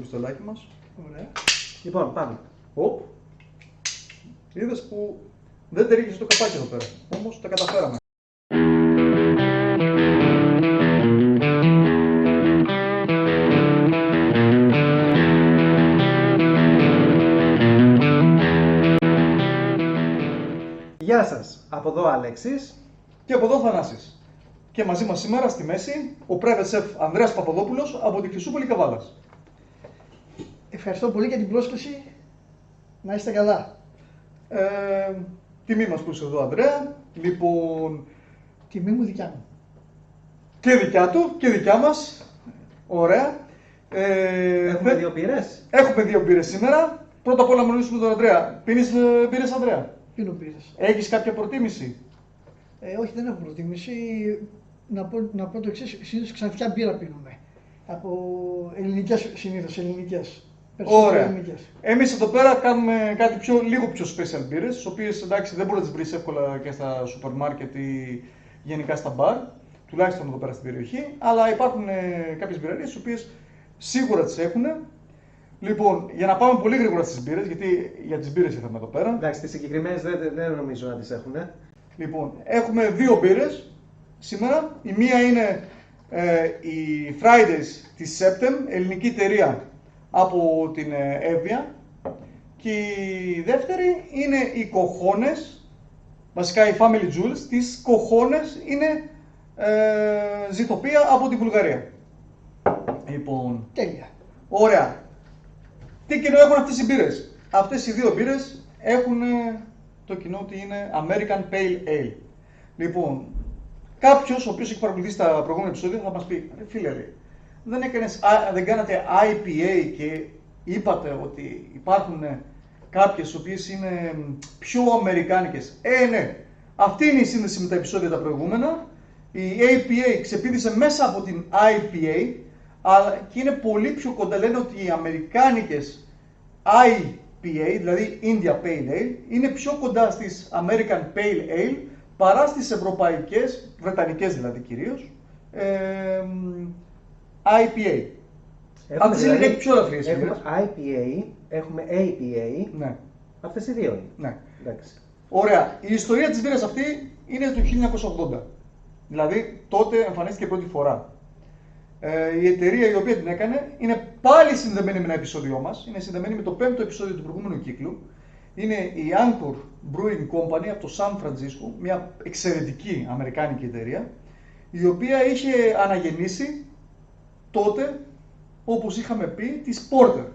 Στο λάκι μας. Ωραία. Λοιπόν, πάμε. Οπ. Είδες που δεν τερίγησε το καπάκι εδώ πέρα. Όμως τα καταφέραμε. Γεια σας, από εδώ Αλέξης. Και από εδώ Θανάσης. Και μαζί μας σήμερα στη μέση ο private chef Ανδρέας Παπαδόπουλος από τη Χρυσούπολη Καβάλας. Ευχαριστώ πολύ για την πρόσκληση. Να είστε καλά. Τιμή μας που είσαι εδώ, Ανδρέα. Λοιπόν, Τιμή μου δικιά μου. και δικιά του και δικιά μας. Ωραία. Έχουμε δύο μπύρες. Έχουμε δύο μπύρες σήμερα. Πρώτα απ' όλα να μιλήσουμε τον Ανδρέα. Πίνεις μπύρες, Ανδρέα? Πίνω μπύρες. Έχεις κάποια προτίμηση? Όχι, δεν έχω προτίμηση. Να πω το εξής, συνήθως ξανθιά μπύρα πίνουμε. Από ελληνικές συνήθως, ελληνικές. Περισσότερο Ωραία. ελληνικές. Εμείς εδώ πέρα κάνουμε κάτι λίγο πιο special μπύρες, τις οποίες εντάξει δεν μπορείς να τις βρεις εύκολα και στα σούπερ μάρκετ ή γενικά στα μπαρ, τουλάχιστον εδώ πέρα στην περιοχή, αλλά υπάρχουν κάποιες μπυραρίες τις οποίες σίγουρα τις έχουν. Λοιπόν, για να πάμε πολύ γρήγορα στις μπύρες, γιατί για τις μπύρες ήρθαμε εδώ πέρα. Εντάξει, τις συγκεκριμένες δεν νομίζω να τις έχουν. Λοιπόν, έχουμε δύο μπύρες σήμερα. Η μία είναι η Fridays της Septem, ελληνική εταιρεία από την Εύβοια. Και η δεύτερη είναι οι Κοχώνες, βασικά οι Family Jewels, τις Κοχώνες είναι ζητοπία από τη Βουλγαρία. Λοιπόν, Τέλεια. ωραία. Τι κοινό έχουν αυτές οι μπύρες? Αυτές οι δύο μπύρες έχουν το κοινό ότι είναι American Pale Ale. Λοιπόν, κάποιος ο οποίος έχει παρακολουθήσει τα προηγούμενα επεισόδια θα μας πει, ρε φίλε, δεν κάνατε IPA και είπατε ότι υπάρχουν κάποιες οι οποίες είναι πιο αμερικάνικες? Ναι, αυτή είναι η σύνδεση με τα επεισόδια τα προηγούμενα. Η APA ξεπήδησε μέσα από την IPA, αλλά και είναι πολύ πιο κοντά. Λένε ότι οι αμερικάνικες IPA, δηλαδή India Pale Ale, είναι πιο κοντά στις American Pale Ale παρά στις ευρωπαϊκές, βρετανικές δηλαδή κυρίως, IPA. Αυτές είναι λίγο πιο ελαφριές. Έχουμε IPA, έχουμε APA. Ναι. Αυτές οι δύο είναι. Ναι. Εντάξει. Ωραία. Η ιστορία της μπύρας αυτή είναι το 1980. Δηλαδή τότε εμφανίστηκε πρώτη φορά. Η εταιρεία η οποία την έκανε είναι πάλι συνδεμένη με ένα επεισόδιό μας. Είναι συνδεμένη με το 5ο επεισόδιο του προηγούμενου κύκλου. Είναι η Anchor Brewing Company από το Σαν Φραντζίσκο, μια εξαιρετική αμερικάνικη εταιρεία, η οποία είχε αναγεννήσει τότε, όπως είχαμε πει, τις Porter.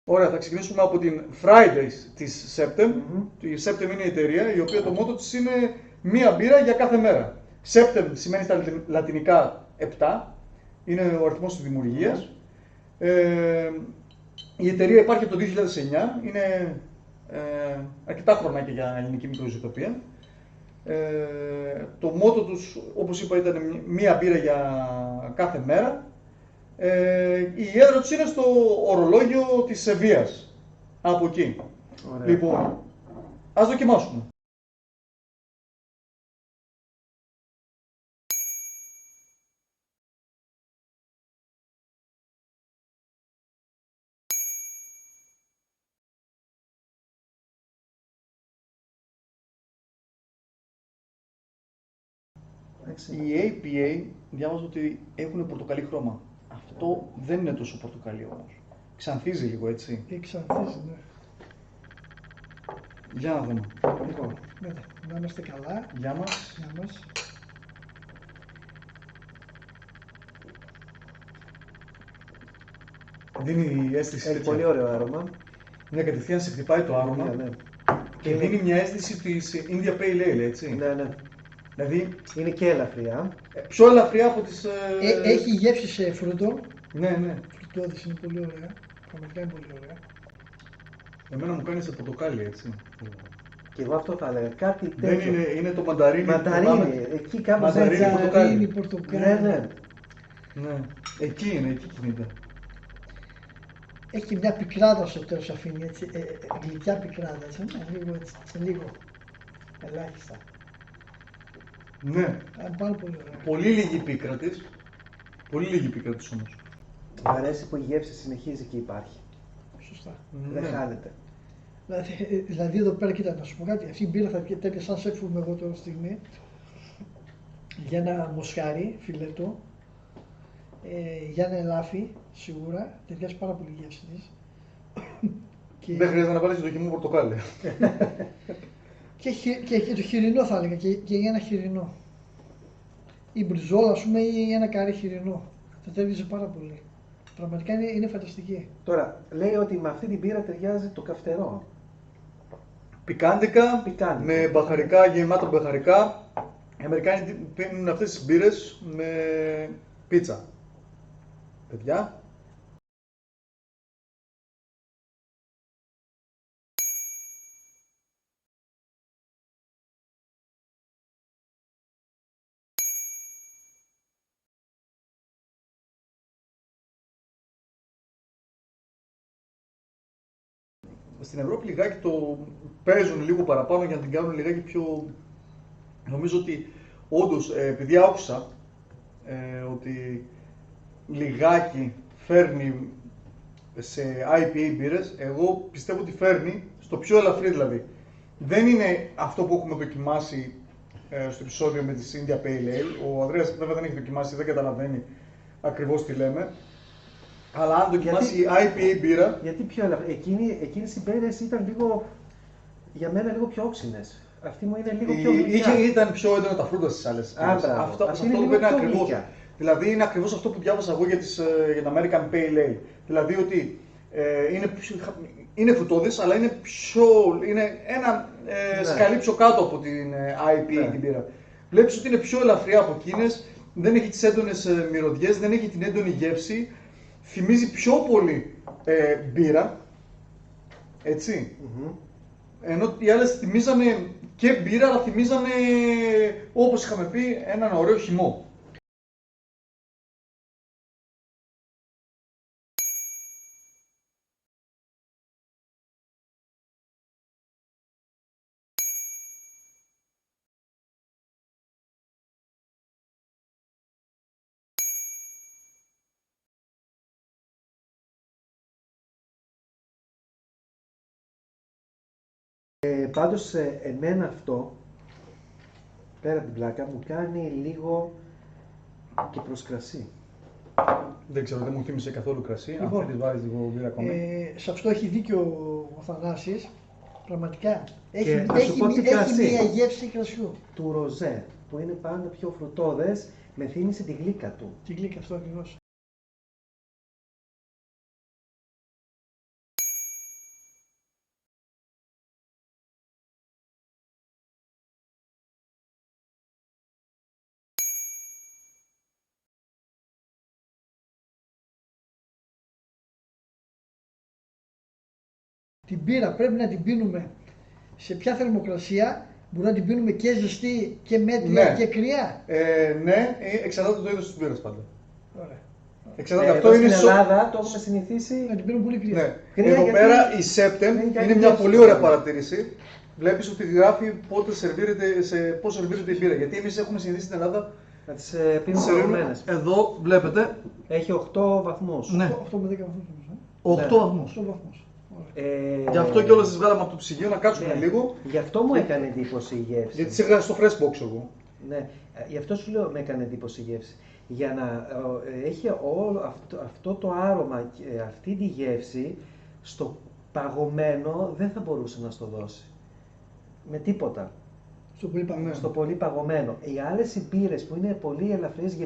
Ωραία, θα ξεκινήσουμε από την Fridays της Septem. Η Septem είναι η εταιρεία, η οποία το μότο της είναι μία μπύρα για κάθε μέρα. Septem σημαίνει στα λατινικά 7, είναι ο αριθμός της δημιουργίας. Η εταιρεία υπάρχει από το 2009, είναι αρκετά χρονάκια για ελληνική μικροζητοπία. Το μότο τους, όπως είπα, ήταν μία μπύρα για κάθε μέρα. Η έδρα τους είναι στο ορολόγιο της Σεβίας, από εκεί. Ωραία. Λοιπόν, ας δοκιμάσουμε. Εντάξει. Η APA διάβαζα ότι έχουν πορτοκαλί χρώμα. Αυτό δεν είναι τόσο πορτοκαλί όμως. Ξανθίζει λίγο, έτσι. Και ξανθίζει, ναι. Για να δούμε. Λοιπόν, Μετά, να είμαστε καλά. Γεια μας. Γεια μας. Δίνει αίσθηση έχει τέτοια. πολύ ωραίο άρωμα. Ναι, κατευθείαν σε χτυπάει το άρωμα Ναι. και δίνει μια αίσθηση της India Pale Ale, έτσι. Ναι. Δηλαδή, Είναι και ελαφριά. πιο ελαφριά από τις... Έχει γεύση σε φρούτο. Ναι. Φρουτώδης, είναι πολύ ωραία. Πραγματικά είναι πολύ ωραία. Εμένα μου κάνει σε πορτοκάλι, έτσι. Και εγώ αυτό θα έλεγα. Κάτι Δεν τέτοιο. είναι το μανταρίνι. που Μανταρίνι. πάμε. Εκεί κάπως Μανταρίνι, έτσι. πορτοκάλι. Μανταρίνι, πορτοκάλι. Ναι. Ναι. Εκεί κινείται. Έχει και μια πικράδα στο τέλος, αφήνει έτσι, γλυκιά πικράδα, έτσι, λίγο έτσι, σε λίγο, ελάχιστα. Ναι. Πάρα πολύ ωραία. Πολύ λίγη πίκρα της. Πολύ λίγοι πικρέτες όμως. Μ' αρέσει που η γεύση συνεχίζει και υπάρχει. Σωστά. Δεν Ναι. χάνεται. Δηλαδή εδώ πέρα, κοίτα, να σου πω κάτι. Αυτή η μπύρα θα βγει τέτοια σαν σέφουμε εγώ τώρα στιγμή. Για ένα μοσχάρι, φιλέτο. Για ένα ελάφι, σίγουρα. Ταιριάζει πάρα πολύ η γεύση της. Δεν χρειάζεται να βάλεις το χυμό πορτοκάλι. Και το χοιρινό θα έλεγα, και για ένα χοιρινό. Ή μπριζόλα, ας πούμε, ή ένα καρύ χοιρινό. Θα ταιριάζει πάρα πολύ. Πραγματικά είναι φανταστική. Τώρα, λέει ότι με αυτή την πύρα ταιριάζει το καυτερό. Πικάντικα, Πικάντικα. με μπαχαρικά, γεμάτα μπαχαρικά. Οι Αμερικάνοι πίνουν αυτές τις μπύρες με πίτσα. Παιδιά. Στην Ευρώπη λιγάκι το παίζουν λίγο παραπάνω για να την κάνουν λιγάκι πιο... Νομίζω ότι όντως, επειδή άκουσα ότι λιγάκι φέρνει σε IPA μπύρες, εγώ πιστεύω ότι φέρνει στο πιο ελαφρύ δηλαδή. Δεν είναι αυτό που έχουμε δοκιμάσει στο επεισόδιο με τις India Pale Ale. Ο Ανδρέας βέβαια δεν έχει δοκιμάσει, δεν καταλαβαίνει ακριβώς τι λέμε. Αλλά αν δοκιμάσει IPA μπύρα, Γιατί πιο ελαφρύ. Εκείνες οι μπύρες ήταν λίγο, για μένα λίγο πιο όξινες. Αυτή μου είναι λίγο πιο γλυκιά. ήταν πιο έντονα τα φρούτα στις άλλες μπύρες. μπράβο. Αυτό Αυτή είναι είναι λίγο πιο ακριβώς. γλυκιά. Δηλαδή είναι ακριβώς αυτό που διάβασα εγώ για τα American Pale Ale. Δηλαδή ότι είναι φρουτώδης, αλλά είναι ένα σκαλί πιο κάτω από την IPA Ναι. την μπύρα. Βλέπεις ότι είναι πιο ελαφριά από εκείνες, δεν έχει τις έντονες μυρωδιές, δεν έχει την έντονη γεύση. Θυμίζει πιο πολύ μπύρα, έτσι. Ενώ οι άλλες θυμίζανε και μπύρα, αλλά θυμίζανε, όπως είχαμε πει, έναν ωραίο χυμό. Πάντως εμένα αυτό, πέρα από την πλάκα, μου κάνει λίγο και προς κρασί. Δεν ξέρω, δεν μου θύμισε καθόλου κρασί. Λοιπόν, Αν θέλεις βάλεις λίγο μπύρα ακόμη. Σε αυτό έχει δίκιο ο Θανάσης. Πραγματικά. Έχει, να σου πω τι έχει κρασί. μια γεύση κρασιού. Του ροζέ, που είναι πάντα πιο φρουτώδες, με θύμισε τη γλύκα του. Τι γλύκα αυτό ακριβώς. Την πύρα πρέπει να την πίνουμε σε ποια θερμοκρασία? Μπορούμε να την πίνουμε και ζεστή και μέτρια Ναι. και κρύα. Ναι, εξαρτάται το είδος της μπύρας πάντα. Ωραία. Εξαρτάται, Εδώ αυτό είναι στην Ελλάδα το έχουμε συνηθίσει. Να την πίνουμε πολύ κρύα. Ναι. Κρύα Εδώ γιατί πέρα η Septem δεν κάνει είναι μια γεύση. πολύ ωραία παρατήρηση. Βλέπεις ότι γράφει πώς σερβίρεται η μπύρα. Γιατί εμείς έχουμε συνηθίσει στην Ελλάδα. Να τις πίνουμε σερβίρουμε- παγωμένες. Εδώ βλέπετε Έχει 8 βαθμούς. Ναι. 8 με 10 βαθμούς νομίζω. 8 Ναι. βαθμούς. 8 βαθμούς. Ωραία. Γι' αυτό και όλες τις βγάλαμε από το ψυγείο να κάτσουμε Ναι. λίγο. Γι' αυτό μου έκανε εντύπωση η γεύση. Γιατί τις έγραψα στο fresh box εγώ. Ναι, γι' αυτό σου λέω με έκανε εντύπωση η γεύση. Για να έχει όλο αυτό το άρωμα και αυτή τη γεύση, στο παγωμένο δεν θα μπορούσε να στο δώσει. Με τίποτα. Στο πολύ πάνω. Ναι. Στο πολύ παγωμένο. Οι άλλες οι μπύρες που είναι πολύ ελαφρύς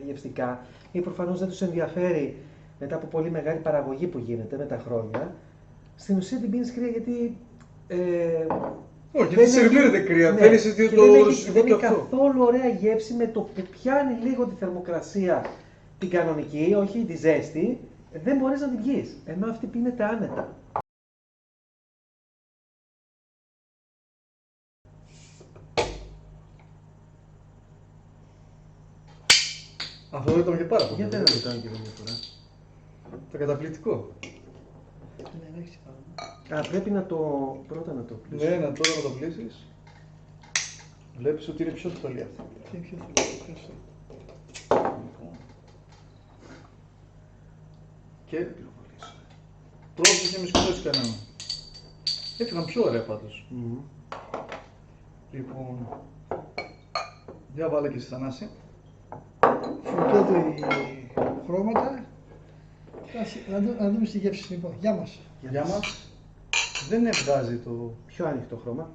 γευστικά ή προφανώς δεν τους ενδιαφέρει μετά από πολύ μεγάλη παραγωγή που γίνεται με τα χρόνια, στην ουσία την πίνεις κρύα γιατί Όχι, δεν γιατί σερβίρεται κρύα. ναι, Θέλεις και το δεν έχει ρωσικό και αυτό. καθόλου ωραία γεύση με το που πιάνει λίγο τη θερμοκρασία την κανονική, όχι τη ζέστη, δεν μπορείς να την πιείς. Ενώ αυτή πίνεται άνετα. Αυτό δεν ήταν και πάρα πολύ. Γιατί δεν ωραίο. το κάνω και μια φορά. Το καταπληκτικό. Ναι, έχεις πάνω. Α, πρέπει πρώτα να το πλύσω. Ναι, τώρα να το πλήσεις. Βλέπεις ότι είναι πιο θολή αυτή. Τι πιο θέλω. Ευχαριστώ. Και πυροβολίες. Πρόσεχε μη σκοτώσεις κανέναν. Έφυγαν πιο ωραία πάντως. Λοιπόν, για βάλε και στη Θανάση. Φρουτέτο οι χρώματα. Να δούμε στη γεύση λοιπόν. Γεια μας. Για μας δεν βγάζει το... Πιο ανοιχτό χρώμα.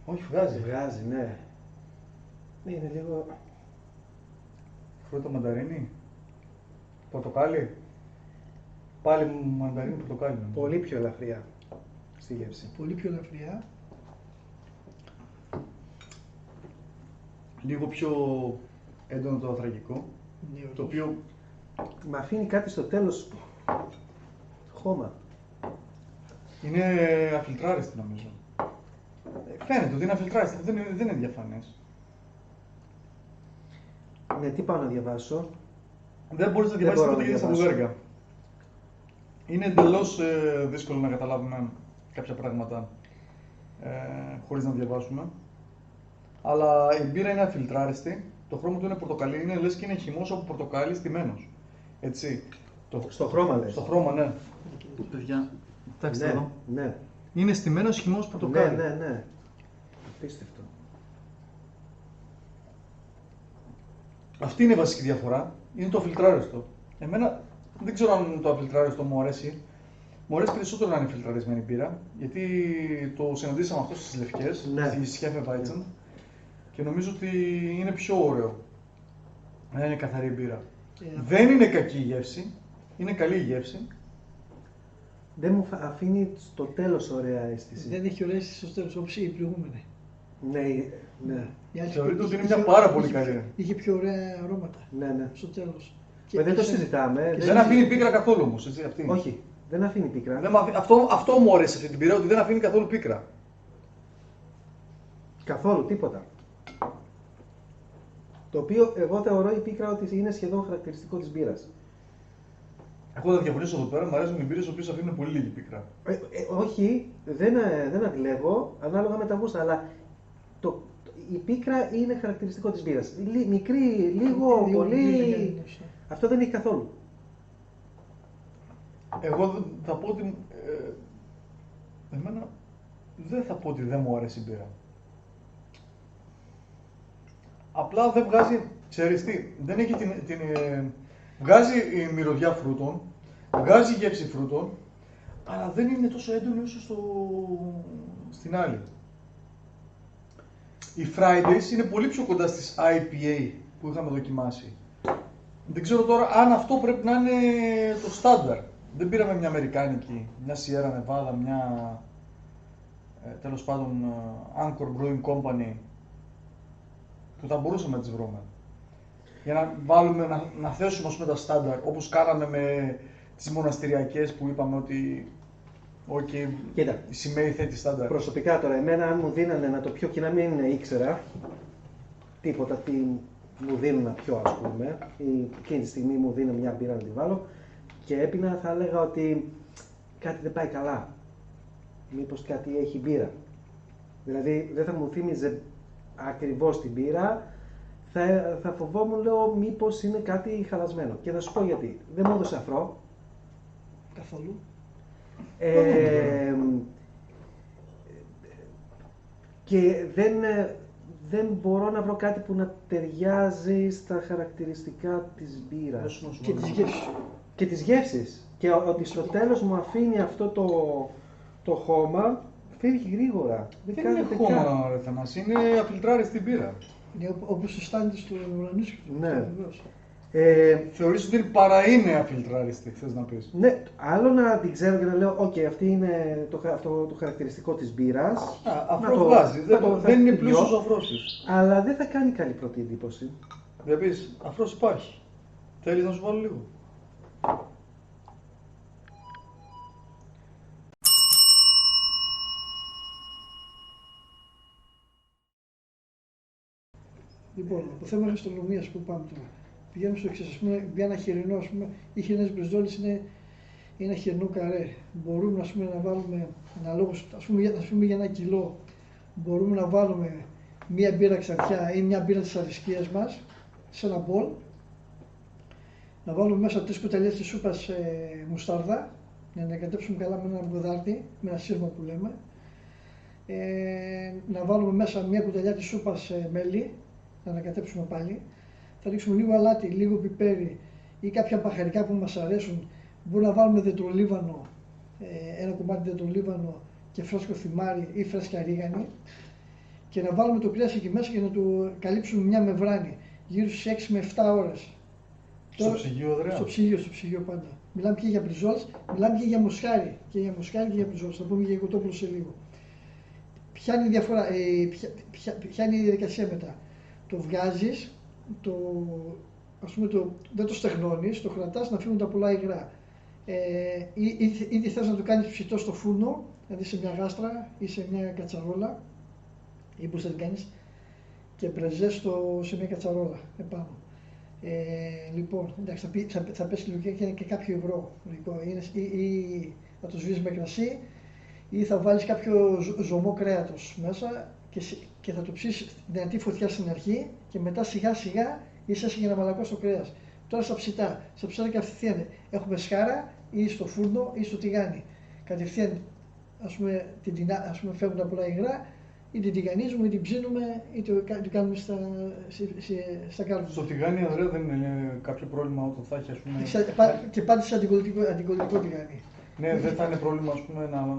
Όχι, βγάζει. Βγάζει, ναι. Είναι λίγο... Φρούτα μανταρίνι. Πορτοκάλι. Πάλι μανταρίνι, πορτοκάλι. Πολύ πιο ελαφριά στη γεύση. Πολύ πιο ελαφριά. Λίγο πιο έντονο το ανθρακικό. Ναι, Το οποίο Μ' αφήνει κάτι στο τέλος χώμα. είναι αφιλτράριστη νομίζω. Φαίνεται ότι είναι αφιλτράριστη, δεν είναι διαφανές. Ναι, τι πάω να διαβάσω. Δεν μπορείς να Δεν διαβάσεις μπορώ τίποτα να γιατί στα διαβάσω. βουλγάρικα. Είναι εντελώς δύσκολο να καταλάβουμε κάποια πράγματα χωρίς να διαβάσουμε. Αλλά η μπύρα είναι αφιλτράριστη, το χρώμα του είναι πορτοκαλί, είναι λες και είναι χυμός από πορτοκάλι στημένος. Έτσι. Στο χρώμα λες. Στο χρώμα, ναι. Παιδιά, κοιτάξτε Ναι, εδώ. ναι. Είναι στημένος χυμός πορτοκάλι. Ναι, ναι, ναι. Απίστευτο. Αυτή είναι η βασική διαφορά. Είναι το αφιλτράριστο. Εμένα δεν ξέρω αν το αφιλτράριστο μου αρέσει. Μου αρέσει περισσότερο να είναι φιλτραρισμένη μπύρα, γιατί το συναντήσαμε αυτό στις λευκές, Ναι. στη Hefeweizen, και νομίζω ότι είναι πιο ωραίο να είναι καθαρή μπύρα. Δεν είναι κακή η γεύση, είναι καλή η γεύση. Δεν μου αφήνει στο τέλος ωραία αίσθηση. Δεν έχει ωραία αίσθηση στο τέλος, όπως η προηγούμενη. Ναι, ναι, Η άλλη Θεωρείται ότι είναι είχε μια πιο- πάρα πολύ είχε- καλή. Είχε πιο ωραία αρώματα ναι, ναι. στο τέλος. Δεν το είχε- συζητάμε. Δεν αφήνει πίκρα καθόλου όμως, έτσι, αυτή. Όχι, δεν αφήνει πίκρα. Δεν μ' αφήνει- αυτό μου αρέσει αυτή την μπύρα, ότι δεν αφήνει καθόλου πίκρα. Καθόλου, τίποτα. Το οποίο εγώ θεωρώ η πίκρα ότι είναι σχεδόν χαρακτηριστικό της μπύρας. Εγώ θα διαφωνήσω εδώ πέρα, μου αρέσουν οι μπύρες οι οποίες αφήνουν πολύ λίγη πίκρα. Όχι, δεν αντιλέγω, ανάλογα με τα γούστα, αλλά η πίκρα είναι χαρακτηριστικό της μπύρας. Μικρή, λίγο, πολύ, αυτό δεν έχει καθόλου. Εγώ θα πω ότι. Εμένα δεν θα πω ότι δεν μου αρέσει η μπύρα. Απλά δεν βγάζει, ξέρεις τι, δεν έχει βγάζει η μυρωδιά φρούτων, βγάζει γεύση φρούτων, αλλά δεν είναι τόσο έντονη όσο στην άλλη. Οι Fridays είναι πολύ πιο κοντά στις IPA που είχαμε δοκιμάσει. Δεν ξέρω τώρα αν αυτό πρέπει να είναι το στάνταρ. Δεν πήραμε μια αμερικάνικη, μια Sierra Nevada, μια τέλος πάντων Anchor Brewing Company που θα μπορούσαμε να τις βρούμε. Για να βάλουμε, να θέσουμε ας πούμε τα στάνταρ, όπως κάναμε με τις μοναστηριακές που είπαμε ότι Κοίτα, η σημαία θέτει στάνταρ. προσωπικά τώρα, εμένα αν μου δίνανε να το πιω και να μην ήξερα τίποτα τι μου δίνουν να πιω ας πούμε, ή εκείνη τη στιγμή μου δίνουν μια μπύρα να τη βάλω και έπινα, θα έλεγα ότι κάτι δεν πάει καλά. Μήπως κάτι έχει μπύρα. Δηλαδή δεν θα μου θύμιζε ακριβώς την μπύρα, θα φοβόμουν, λέω, μήπως είναι κάτι χαλασμένο. Και θα σου πω γιατί. Δεν μου έδωσε αφρό. Καθόλου. Και δεν μπορώ να βρω κάτι που να ταιριάζει στα χαρακτηριστικά της μπύρας. Και τις γεύσεις. Και τις γεύσεις. Και ότι στο τέλος μου αφήνει αυτό το χώμα, φεύγει γρήγορα. Δεν είναι κάνετε καν. χώμα ρε Θανάση, είναι αφιλτράριστη μπύρα. Είναι όπως το στάντι του ουρανίσκου. Ναι. Βεβαίως. Θεωρείς ότι παρά είναι αφιλτράριστη, θες να πεις. Ναι, άλλο να την ξέρω και να λέω, οκ, αυτή είναι αυτό το χαρακτηριστικό της μπύρας. Αυτό βγάζει, δεν είναι πλούσιος ο αφρός της. Αλλά δεν θα κάνει καλή πρώτη εντύπωση. Δεν πεις, αφρός υπάρχει. Θέλεις να σου βάλω λίγο. Λοιπόν, το θέμα γαστρονομίας που πάμε τώρα. Πηγαίνουμε στο εξής, ας πούμε, για ένα χοιρινό, ας πούμε, οι χοιρινές μπριζόλες είναι ένα χοιρινό καρέ. Μπορούμε, ας πούμε, να βάλουμε, αναλόγως, ας πούμε για 1 κιλό, μπορούμε να βάλουμε μία μπύρα ξαφιά ή μία μπύρα της αρισκίας μας σε ένα μπολ. Να βάλουμε μέσα 3 κουταλιές της σούπας μουστάρδα, να ανακατέψουμε καλά με ένα μποδάρτι, με ένα σύρμα που λέμε. Να βάλουμε μέσα μια κουταλιά της σούπας μέλι, να ανακατέψουμε πάλι. Θα ρίξουμε λίγο αλάτι, λίγο πιπέρι ή κάποια μπαχαρικά που μας αρέσουν. Μπορούμε να βάλουμε δεντρολίβανο, ένα κομμάτι δεντρολίβανο και φρέσκο θυμάρι ή φρέσκια ρίγανη. Και να βάλουμε το κρέας εκεί μέσα και να το καλύψουμε μια μεμβράνη, γύρω στις 6 με 7 ώρες. Στο ψυγείο, ωραία. Στο ψυγείο πάντα. Μιλάμε και για μπριζόλς, μιλάμε και για μοσχάρι. Και για μοσχάρι και για μπριζόλς. Θα πούμε για κοτόπουλο σε λίγο. Ποια είναι η διαφορά, ποια είναι η διαδικασία μετά. Το βγάζεις, δεν το στεγνώνεις, το κρατάς να φύγουν τα πολλά υγρά. Ήδη θες να το κάνεις ψητό στο φούρνο, δηλαδή σε μια γάστρα ή σε μια κατσαρόλα, ή πώς θα την κάνεις, και μπρεζές σε μια κατσαρόλα επάνω. Λοιπόν, εντάξει, θα πέσει λίγο και κάποιο υγρό, ή θα το σβήσεις με κρασί, ή θα βάλεις κάποιο ζωμό κρέατος μέσα και θα το ψήσεις δυνατή φωτιά στην αρχή και μετά σιγά σιγά ίσα για να μαλακώσει το κρέας. Τώρα στα ψητά κατευθείαν έχουμε σχάρα ή στο φούρνο ή στο τηγάνι. Κατευθείαν φεύγουν τα πολλά υγρά, ή την τηγανίζουμε ή την ψήνουμε ή το κάνουμε στα κάρβουνα. Στο τηγάνι, Ανδρέα, δεν είναι κάποιο πρόβλημα όταν θα έχει, και πάντα σε αντικολλητικό τηγάνι. Ναι, δεν θα είναι πρόβλημα,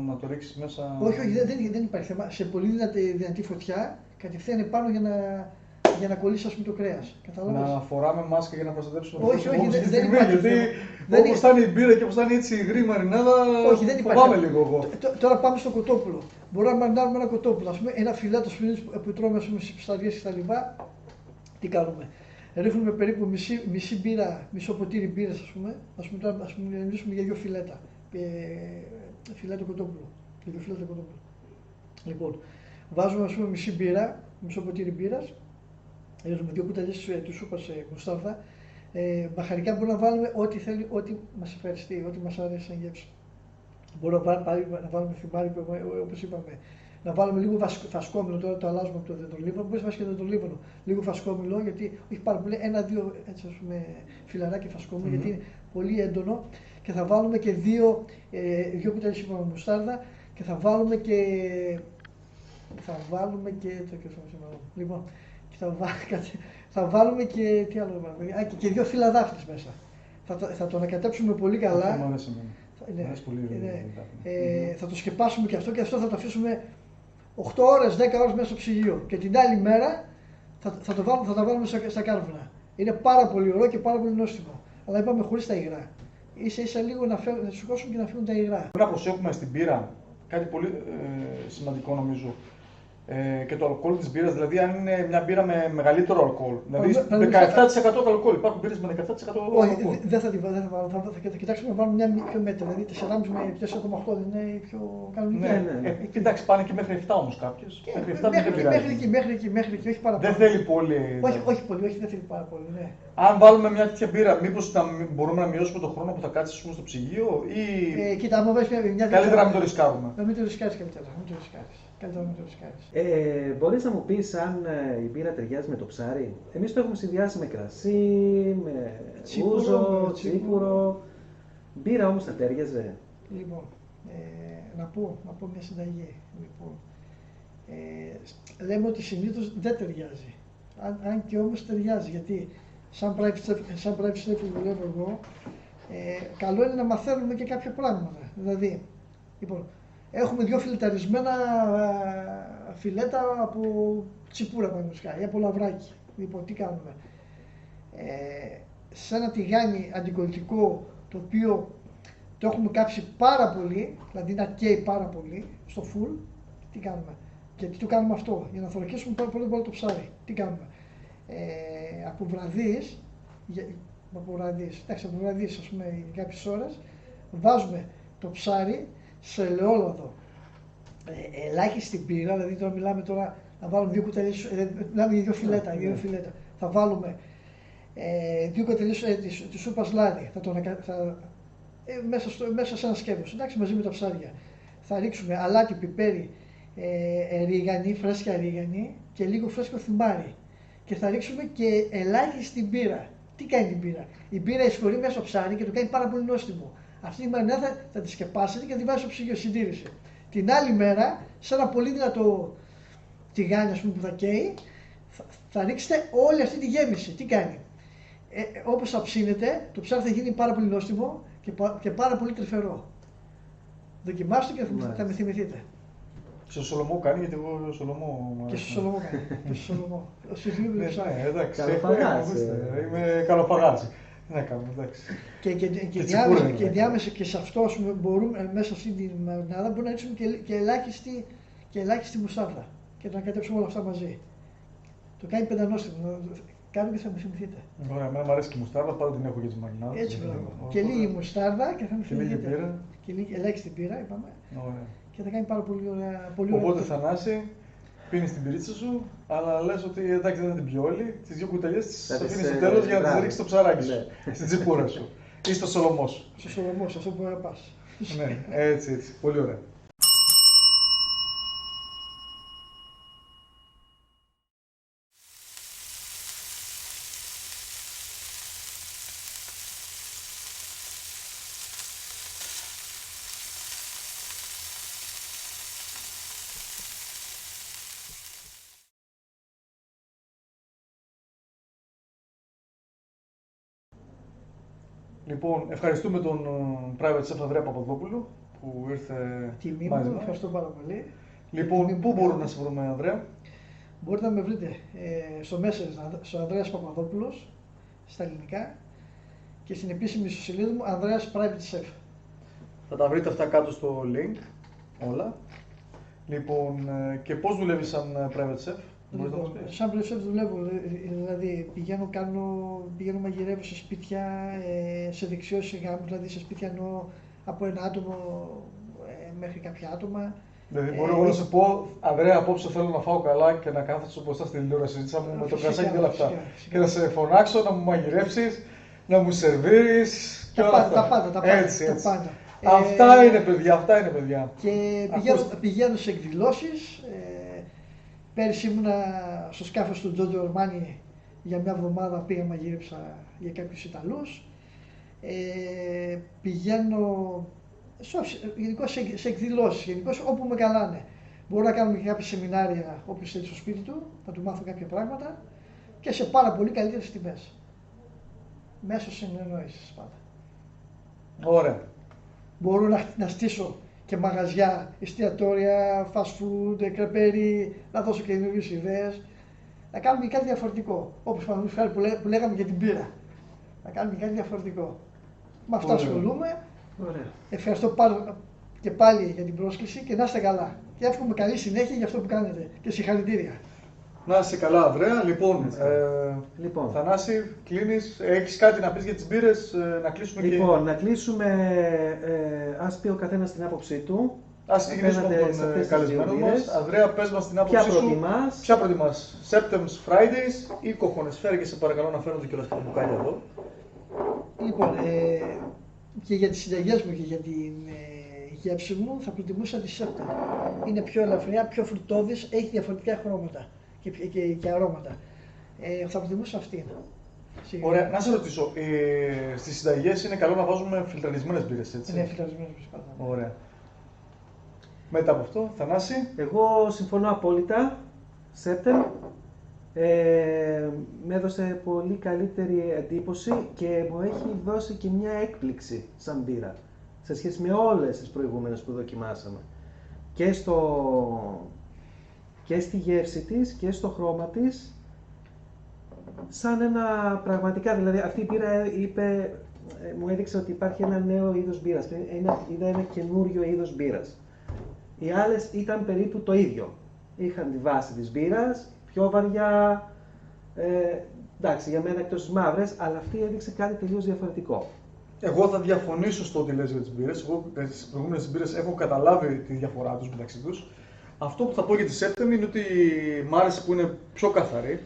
να το ρίξεις μέσα. Όχι, δεν υπάρχει θέμα. Σε πολύ δυνατή φωτιά, κατευθείαν επάνω για να κολλήσει το κρέας. Να φοράμε μάσκα για να προστατέψουμε όχι, δεν υπάρχει. Γιατί όπως θα είναι η μπύρα και όπως θα είναι έτσι η υγρή μαρινάδα, φοβάμαι λίγο εγώ. Τώρα πάμε στο κοτόπουλο. Μπορούμε να μαρινάρουμε ένα κοτόπουλο. Ένα φιλέτο που τρώμε στις ψαριές και τα λοιπά. Τι κάνουμε. Ρίχνουμε περίπου μισή μπύρα, μισό ποτήρι μπύρας, ας πούμε, μιλήσουμε για 2 φιλέτα. Φιλέτο κοτόπουλο. Λοιπόν, βάζουμε μισή μπύρα, μισό ποτήρι μπύρας, ρίχνουμε 2 κουταλιές του σούπας μουστάρδα. Μπαχαρικά μπορούμε να βάλουμε ό,τι μας ευχαριστεί, ό,τι μας αρέσει σαν γεύση. Μπορούμε να βάλουμε θυμάρι, όπως είπαμε. Να βάλουμε λίγο φασκόμηλο, τώρα το αλλάζουμε από το δεντρολίβανο. Μπορείς να βάλεις και δεντρολίβανο. Λίγο φασκόμηλο, γιατί όχι πάρα πολύ, 1-2 φιλαράκια φασκόμηλο, γιατί είναι πολύ έντονο. Και θα βάλουμε και 2 κουταλιές μουστάρδα και θα βάλουμε και. Λοιπόν, θα βάλουμε και. Τι άλλο βάλουμε. Και 2 φύλλα δάφνης μέσα. Θα το ανακατέψουμε πολύ καλά. Αυτό μου αρέσει εμένα. Μου αρέσει πολύ. Θα το σκεπάσουμε και αυτό θα το αφήσουμε 8 ώρες, 10 ώρες μέσα στο ψυγείο. Και την άλλη μέρα θα τα βάλουμε στα κάρβουνα. Είναι πάρα πολύ ωραίο και πάρα πολύ νόστιμο. Αλλά είπαμε χωρίς τα υγρά. Ίσα λίγο να σηκώσουμε και να φύγουν τα υγρά. Πρέπει να προσέχουμε στην μπύρα κάτι πολύ σημαντικό νομίζω. Και το αλκοόλ της μπύρας, δηλαδή αν είναι μια μπύρα με μεγαλύτερο αλκοόλ, δηλαδή 17% αλκοόλ, υπάρχουν μπύρες με 17% αλκοόλ. Όχι, δεν θα βάλουμε, θα κοιτάξουμε να βάλουμε μια πιο μέτρη, δηλαδή 4,5 με 4,8 δεν είναι η πιο κανονική. Ναι. Κοιτάξτε, πάνε και μέχρι 7 όμως κάποιες. Μέχρι εκεί, όχι πάρα πολύ. Δεν θέλει πολύ. Όχι πολύ, δεν θέλει πάρα πολύ, ναι. Αν βάλουμε μια τέτοια μπύρα, μήπως μπορούμε να μειώσουμε τον χρόνο που θα κάτσει στο ψυγείο ή. Κοίτα, άμα βάλεις μια. Καλύτερα να μην το ρισκάρουμε. Να μην το ρισκάρεις καλύτερα. Μπορείς να μου πεις αν η μπύρα ταιριάζει με το ψάρι? Εμείς το έχουμε συνδυάσει με κρασί, με ούζο, τσίπουρο. Μπύρα όμως θα ταιριάζει? Λοιπόν, να πω μια συνταγή. Λοιπόν, λέμε ότι συνήθως δεν ταιριάζει. Αν και όμως ταιριάζει, γιατί σαν private chef που δουλεύω εγώ, καλό είναι να μαθαίνουμε και κάποια πράγματα. Δηλαδή, λοιπόν, έχουμε 2 φιλεταρισμένα φιλέτα από τσιπούρα, ή από λαβράκι. Λοιπόν, τι κάνουμε. Σε ένα τηγάνι αντικολλητικό, το οποίο το έχουμε κάψει πάρα πολύ, δηλαδή να καίει πάρα πολύ, στο full, τι κάνουμε. Γιατί το κάνουμε αυτό, για να θωρακίσουμε πρώτα το ψάρι. Τι κάνουμε. Από βραδείς, ας πούμε, για κάποιες ώρες, βάζουμε το ψάρι σε ελαιόλαδο. Ελάχιστη μπύρα, δηλαδή τώρα μιλάμε να βάλουμε 2 κουταλιές, μιλάμε για 2 φιλέτα. Θα βάλουμε 2 κουταλιές της σούπας λάδι, μέσα σε ένα σκεύος, εντάξει, μαζί με τα ψάρια. Θα ρίξουμε αλάτι, πιπέρι, ρίγανη, φρέσκια ρίγανη και λίγο φρέσκο θυμάρι. Και θα ρίξουμε και ελάχιστη μπύρα. Τι κάνει την πύρα? Η πύρα εισχωρεί μέσα στο ψάρι και το κάνει πάρα πολύ νόστιμο. Αυτή τη μέρα θα τη σκεπάσετε και θα τη βάζει στο ψυγείο συντήρηση. Την άλλη μέρα, σε ένα πολύ δυνατό τηγάνι, ας πούμε, που θα καίει, θα ρίξετε όλη αυτή τη γέμιση. Τι κάνει? Όπως θα ψήνετε, το ψάρι θα γίνει πάρα πολύ νόστιμο και πάρα πολύ τρυφερό. Δοκιμάστε και θα με θυμηθείτε. Στο Σολομό κάνει, γιατί εγώ Σολομό. Και στο Σολομό κάνει. Και στο Σολομό. Ναι, εντάξει. Καλοφαγάς. Είμαι καλοφαγάς. Ναι, κάνω, εντάξει. Και διάμεσα και σε αυτό μπορούμε, μέσα αυτή τη μαρινάδα, μπορούμε να ρίξουμε και ελάχιστη μουστάρδα και να κατέψουμε όλα αυτά μαζί. Το κάνει πεντανόστιμο. Κάνουμε και θα με θυμηθείτε. Ωραία, εμένα μου αρέσει και η μουστάρδα, πάντα την έχω για τις μαρινάδες. Έτσι, και λίγη μουστάρδα και θα με θυμηθείτε. Και λίγη πύρα. Και λίγη ελάχιστη πύρα, είπαμε. Ωραία. Και θα κάνει πάρα πολύ ωραία. Οπότε, Θανάση, πίνεις την πυρίτσα σου, αλλά λες ότι εντάξει δεν θα την πιω όλη, τις δύο κουταλιές τις αφήνεις στο τέλος για να τις ρίξεις στο ψαράκι σου, στην τσιπούρα σου ή στο Σολομό σου. Στο Σολομό, σε αυτό που μπορεί να πας. Ναι, έτσι, πολύ ωραία. Λοιπόν, ευχαριστούμε τον private chef Ανδρέα Παπαδόπουλο που ήρθε Τιμή μαζί μου, μας. ευχαριστώ πάρα πολύ. Λοιπόν, πού μπορούμε να σε βρούμε, Ανδρέα? Μπορείτε να με βρείτε στο Messenger, στο Ανδρέας Παπαδόπουλος, στα ελληνικά, και στην επίσημη ιστοσελίδα μου, Ανδρέας Private Chef. Θα τα βρείτε αυτά κάτω στο link, όλα. Λοιπόν, και πώς δουλεύεις σαν private chef, μπορείς να μας πεις? Σαν private chef δουλεύω, δηλαδή πηγαίνω μαγειρεύω σε σπίτια, σε δεξιώσεις γάμους, δηλαδή σε σπίτια εννοώ από ένα άτομο μέχρι κάποια άτομα. Δηλαδή, μπορώ εγώ να σου πω, Ανδρέα, απόψε θέλω να φάω καλά και να κάθεσαι μπροστά στην τηλεόραση μου με το κρασάκι και όλα αυτά. Και να σε φωνάξω, να μου μαγειρεύσεις, να μου σερβίρεις και όλα αυτά. Τα πάντα. Έτσι. Αυτά είναι παιδιά. Και πηγαίνω σε εκδηλώσεις. Πέρυσι ήμουνα στο σκάφος του Τζότζο Ορμάνι για μια εβδομάδα, πήγα μαγείρεψα για κάποιους Ιταλούς. Πηγαίνω γενικώς σε εκδηλώσεις, γενικώς όπου με καλάνε. Μπορώ να κάνουμε και κάποια σεμινάρια όποιος θέλει στο σπίτι του, να του μάθω κάποια πράγματα και σε πάρα πολύ καλύτερες τιμές. Μέσω συνεννόησης πάντα. Ωραία. Μπορώ να στήσω και μαγαζιά, εστιατόρια, fast food, κρεπέρι, να δώσω και καινούριες ιδέες. Να κάνουμε και κάτι διαφορετικό. Όπως που λέγαμε για την πύρα. Να κάνουμε και κάτι διαφορετικό. Με αυτά ασχολούμαι. Ωραία. Ευχαριστώ και πάλι για την πρόσκληση και να είστε καλά. Και εύχομαι καλή συνέχεια για αυτό που κάνετε. Και συγχαρητήρια. Να είσαι καλά, Ανδρέα. Λοιπόν, Θανάση, κλείνεις. Έχεις κάτι να πεις για τις μπύρες, να κλείσουμε Λοιπόν, να κλείσουμε, ας πει ο καθένας την άποψή του. Ας ξεκινήσουμε από τον καλεσμένο μας. Ανδρέα, πες μας την άποψή σου. Ποια προτιμάς, Septem's Fridays ή κοχώνες? Φέρε και σε παρακαλώ να φέρνω κιόλας τα μπουκάλια εδώ. Λοιπόν, και για τις συνταγές μου και για την γεύση μου θα προτιμούσα τη Septem. Είναι πιο ελαφριά, πιο φρουτώδης, έχει διαφορετικά χρώματα και αρώματα. Θα προτιμούσα αυτήν. Ωραία, να σε ρωτήσω, στις συνταγές είναι καλό να βάζουμε φιλτραρισμένες μπύρες, έτσι? Ναι, φιλτραρισμένες μπύρες πάντα. Ωραία. Μετά από αυτό, Θανάση. Εγώ συμφωνώ απόλυτα. Septem. Με έδωσε πολύ καλύτερη εντύπωση και μου έχει δώσει και μια έκπληξη σαν μπύρα σε σχέση με όλες τις προηγούμενες που δοκιμάσαμε. Και στη γεύση της και στο χρώμα της, σαν ένα πραγματικά, δηλαδή αυτή η μπύρα μου έδειξε ότι υπάρχει ένα νέο είδος μπύρας, είδα ένα καινούριο είδος μπύρας. Οι άλλες ήταν περίπου το ίδιο. Είχαν τη βάση της μπύρας, πιο βαριά, εντάξει, για μένα εκτός τις μαύρες, αλλά αυτή έδειξε κάτι τελείως διαφορετικό. Εγώ θα διαφωνήσω στο ότι λες για τις μπύρες. Εγώ στις προηγούμενες μπύρες έχω καταλάβει τη διαφορά τους μεταξύ τους. Αυτό που θα πω για τη Septem είναι ότι μ' άρεσε που είναι πιο καθαρή.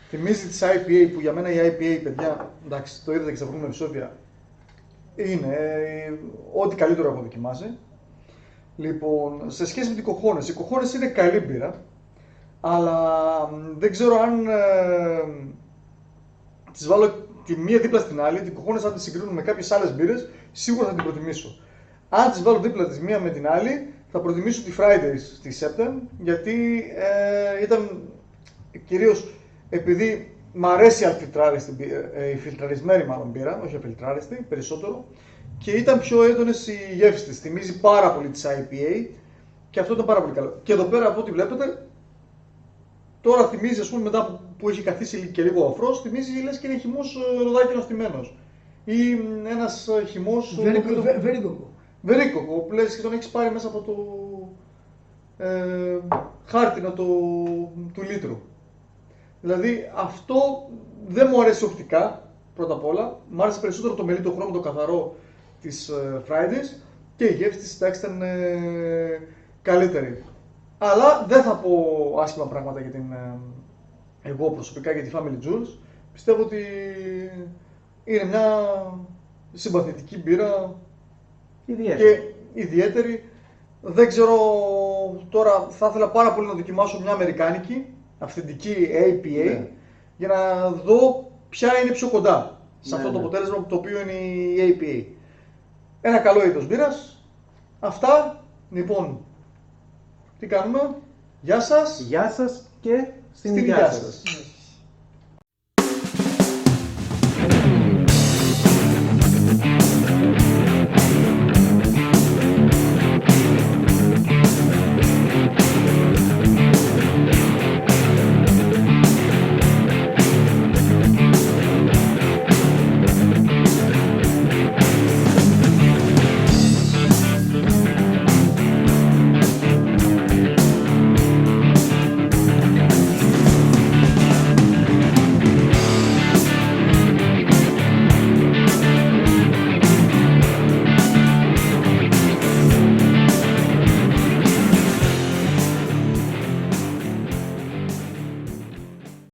Θυμίζει τις IPA που για μένα η IPA, παιδιά, εντάξει, το είδατε και στα προηγούμενα επεισόδια, είναι ό,τι καλύτερο έχω δοκιμάσει. Λοιπόν, σε σχέση με την Κοχώνες, οι Κοχώνες είναι καλή μπύρα, αλλά δεν ξέρω αν τις βάλω τη μία δίπλα στην άλλη, την κοχώνες αν τη συγκρίνω με κάποιες άλλες μπύρες, σίγουρα θα την προτιμήσω. Αν τις βάλω δίπλα της μία με την άλλη, θα προτιμήσω τη Fridays στη Septem, γιατί ήταν κυρίως επειδή μ' αρέσει η φιλτραρισμένη μάλλον μπύρα, όχι αφιλτράριστη, περισσότερο, και ήταν πιο έντονες οι γεύσεις της. Θυμίζει πάρα πολύ της IPA και αυτό ήταν πάρα πολύ καλό. Και εδώ πέρα από ό,τι βλέπετε, τώρα θυμίζει, ας πούμε, μετά που έχει καθίσει και λίγο ο αφρός, θυμίζει λες και είναι χυμός ροδάκι νοστιμένος. Ή ένας χυμός βερίκοκο, που λες και τον έχεις πάρει μέσα από το χάρτινο του λίτρου. Δηλαδή αυτό δεν μου αρέσει οπτικά, πρώτα απ' όλα. Μου άρεσε περισσότερο το μελίτο χρώμα, το καθαρό της Fridays και η γεύση της εντάξει ήταν καλύτερη. Αλλά δεν θα πω άσχημα πράγματα για την, εγώ προσωπικά για τη Family Jewels. Πιστεύω ότι είναι μια συμπαθητική μπύρα και ιδιαίτερη. Δεν ξέρω τώρα, θα ήθελα πάρα πολύ να δοκιμάσω μια αμερικάνικη, αυθεντική APA, Ναι. για να δω ποια είναι πιο κοντά σε αυτό το Ναι. αποτέλεσμα το οποίο είναι η APA. Ένα καλό είδος μπύρας. Αυτά, λοιπόν, τι κάνουμε, γεια σας. Γεια σας και στην Στην υγεία υγεία σας. σας.